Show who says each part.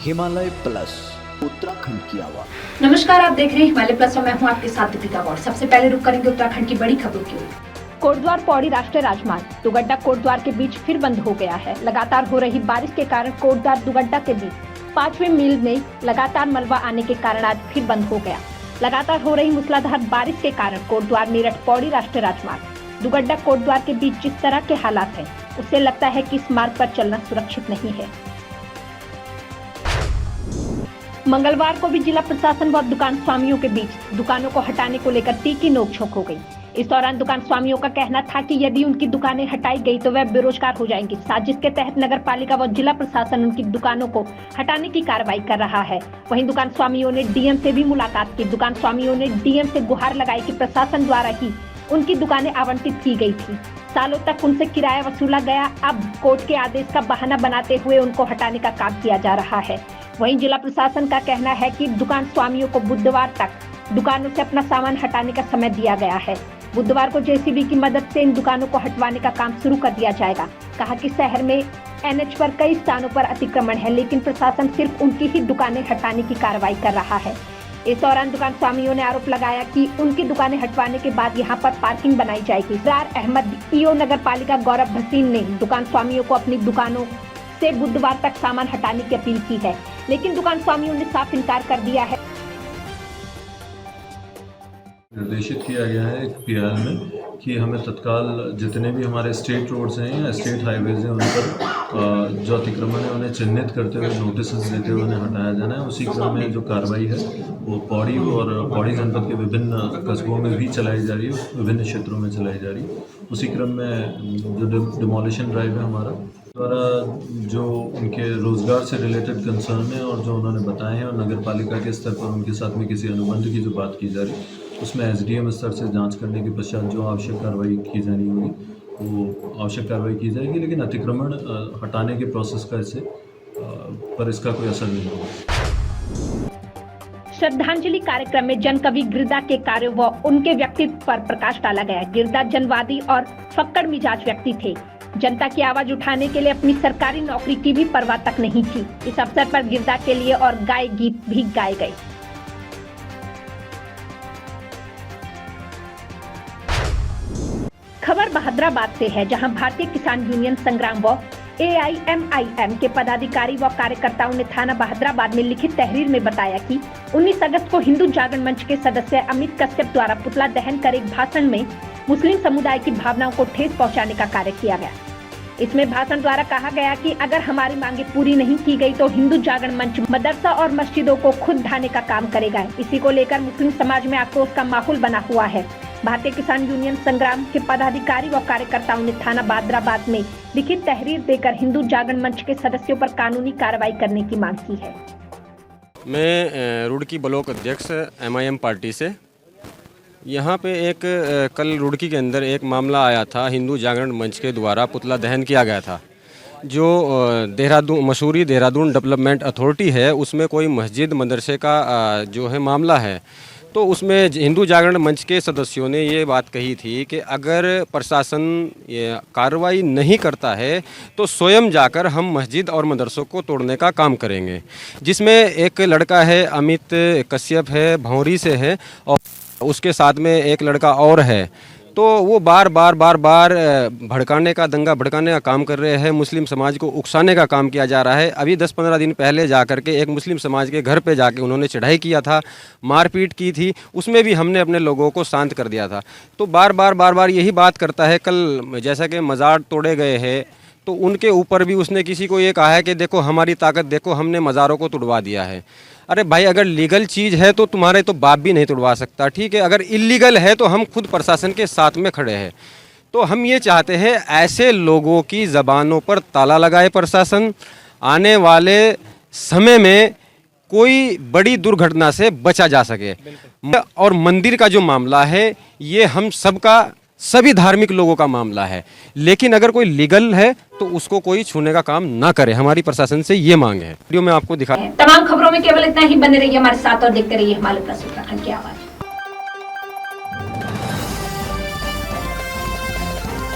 Speaker 1: Himalaya plus, Uttarakhand की आवाज।
Speaker 2: नमस्कार, आप देख रहे हैं हिमालय प्लस और मैं हूं आपके साथ दीपिका गौड़। सबसे पहले रुक करेंगे उत्तराखंड की बड़ी खबरों की ओर।
Speaker 3: कोटद्वार पौड़ी राष्ट्रीय राजमार्ग दुगड्डा कोटद्वार के बीच फिर बंद हो गया है। लगातार हो रही बारिश के कारण कोटद्वार दुगड्डा के बीच 5वें मील में लगातार मलबा आने के कारण आज फिर बंद हो गया। लगातार हो रही मूसलाधार बारिश के कारण कोटद्वार मेरठ पौड़ी राष्ट्रीय राजमार्ग दुगड्डा कोटद्वार के बीच जिस तरह के हालात हैं, उससे लगता है कि इस मार्ग पर चलना सुरक्षित नहीं है। मंगलवार को भी जिला प्रशासन व दुकान स्वामियों के बीच दुकानों को हटाने को लेकर तीखी नोकझोंक हो गई। इस दौरान दुकान स्वामियों का कहना था कि यदि उनकी दुकानें हटाई गई तो वह बेरोजगार हो जाएंगे। साजिश के तहत नगर पालिका व जिला प्रशासन उनकी दुकानों को हटाने की कार्रवाई कर रहा है। वहीं दुकान स्वामियों ने डीएम से भी मुलाकात की। दुकान स्वामियों ने डीएम से गुहार लगाई कि प्रशासन द्वारा ही उनकी दुकानें आवंटित की गई थी। सालों तक उनसे किराया वसूला गया, अब कोर्ट के आदेश का बहाना बनाते हुए उनको हटाने का काम किया जा रहा है। वहीं जिला प्रशासन का कहना है कि दुकान स्वामियों को बुधवार तक दुकानों से अपना सामान हटाने का समय दिया गया है। बुधवार को जेसीबी की मदद से इन दुकानों को हटवाने का काम शुरू कर दिया जाएगा। कहा कि शहर में एनएच पर कई स्थानों पर अतिक्रमण है, लेकिन प्रशासन सिर्फ उनकी ही दुकानें हटाने की कार्रवाई कर रहा है। इस दौरान दुकान स्वामियों ने आरोप लगाया कि उनकी दुकानें हटवाने के बाद यहां पर पार्किंग बनाई जाएगी। इकरार अहमद, ईओ नगर पालिका गौरव भसीन ने दुकान स्वामियों को अपनी दुकानों से बुधवार तक सामान हटाने की अपील की है, लेकिन दुकान स्वामियों ने साफ इनकार कर दिया है।
Speaker 4: निर्देशित किया गया है पीआर में कि हमें तत्काल जितने भी हमारे स्टेट रोड्स हैं या स्टेट हाईवेज हैं उन पर जो अतिक्रमण है उन्हें चिन्हित करते हुए नोटिस देते हुए उन्हें हटाया जाना है। उसी क्रम में जो कार्रवाई है वो पौड़ी और पौड़ी जनपद के विभिन्न कस्बों में भी चलाई जा रही है, विभिन्न क्षेत्रों में चलाई जा रही है। उसी क्रम में जो डिमोलिशन ड्राइव है हमारा द्वारा जो उनके रोजगार से रिलेटेड कंसर्न है और जो उन्होंने बताए हैं और नगर पालिका के स्तर पर उनके साथ में किसी अनुबंध की जो बात की जा रही है उसमें एसडीएम स्तर से जांच करने के पश्चात जो आवश्यक कार्रवाई की जानी होगी वो आवश्यक कार्रवाई की जाएगी, लेकिन अतिक्रमण हटाने के प्रोसेस का पर इसका कोई असर नहीं होगा।
Speaker 3: श्रद्धांजलि कार्यक्रम में जन कवि गिरदा के कार्यों व उनके व्यक्तित्व पर प्रकाश डाला गया। गिरदा जनवादी और फक्कड़ मिजाज व्यक्ति थे। जनता की आवाज उठाने के लिए अपनी सरकारी नौकरी की भी परवाह तक नहीं थी। इस अवसर पर गिरदा के लिए और गाय गीत भी गाए गए। खबर बहादुराबाद से है, जहां भारतीय किसान यूनियन संग्राम व AIMIM के पदाधिकारी व कार्यकर्ताओं ने थाना बहादुराबाद में लिखित तहरीर में बताया कि 19 अगस्त को हिंदू जागरण मंच के सदस्य अमित कश्यप द्वारा पुतला दहन कर एक भाषण में मुस्लिम समुदाय की भावनाओं को ठेस पहुंचाने का कार्य किया गया। इसमें भाषण द्वारा कहा गया कि अगर हमारी मांगे पूरी नहीं की गई तो हिंदू जागरण मंच मदरसा और मस्जिदों को खुद ढाने का काम करेगा। इसी को लेकर मुस्लिम समाज में आक्रोश का माहौल बना हुआ है। भारतीय किसान यूनियन संग्राम के पदाधिकारी व कार्यकर्ताओं ने थाना बहादुराबाद में लिखित तहरीर देकर हिंदू जागरण मंच के सदस्यों पर कानूनी कार्रवाई करने की मांग की है।
Speaker 5: मैं रुड़की ब्लॉक अध्यक्ष MIM पार्टी से। यहाँ पे एक कल रुड़की के अंदर एक मामला आया था, हिंदू जागरण मंच के द्वारा पुतला दहन किया गया था। जो मसूरी देहरादून डेवलपमेंट अथॉरिटी है उसमें कोई मस्जिद मदरसे का जो है मामला है, तो उसमें हिंदू जागरण मंच के सदस्यों ने ये बात कही थी कि अगर प्रशासन ये कार्रवाई नहीं करता है तो स्वयं जाकर हम मस्जिद और मदरसों को तोड़ने का काम करेंगे। जिसमें एक लड़का है अमित कश्यप है, भौरी से है, और उसके साथ में एक लड़का और है। तो वो बार बार भड़काने का, दंगा भड़काने का काम कर रहे हैं। मुस्लिम समाज को उकसाने का काम किया जा रहा है। अभी 10-15 दिन पहले जाकर के एक मुस्लिम समाज के घर पे जाके उन्होंने चढ़ाई किया था, मारपीट की थी, उसमें भी हमने अपने लोगों को शांत कर दिया था। तो बार बार यही बात करता है। कल जैसा कि मज़ार तोड़े गए हैं तो उनके ऊपर भी उसने किसी को ये कहा है कि देखो हमारी ताकत देखो, हमने मज़ारों को तुड़वा दिया है। अरे भाई, अगर लीगल चीज़ है तो तुम्हारे तो बाप भी नहीं तुड़वा सकता, ठीक है। अगर इलीगल है तो हम खुद प्रशासन के साथ में खड़े हैं। तो हम ये चाहते हैं ऐसे लोगों की ज़बानों पर ताला लगाए प्रशासन, आने वाले समय में कोई बड़ी दुर्घटना से बचा जा सके। और मंदिर का जो मामला है ये हम सबका, सभी धार्मिक लोगों का मामला है, लेकिन अगर कोई लीगल है तो उसको कोई छूने का काम ना करे। हमारी प्रशासन से ये मांग है। वीडियो में आपको दिखा।
Speaker 2: तमाम खबरों में केवल इतना ही। बने रहिए हमारे साथ और देखते रहिए हिमालय प्लस उत्तराखंड की आवाज।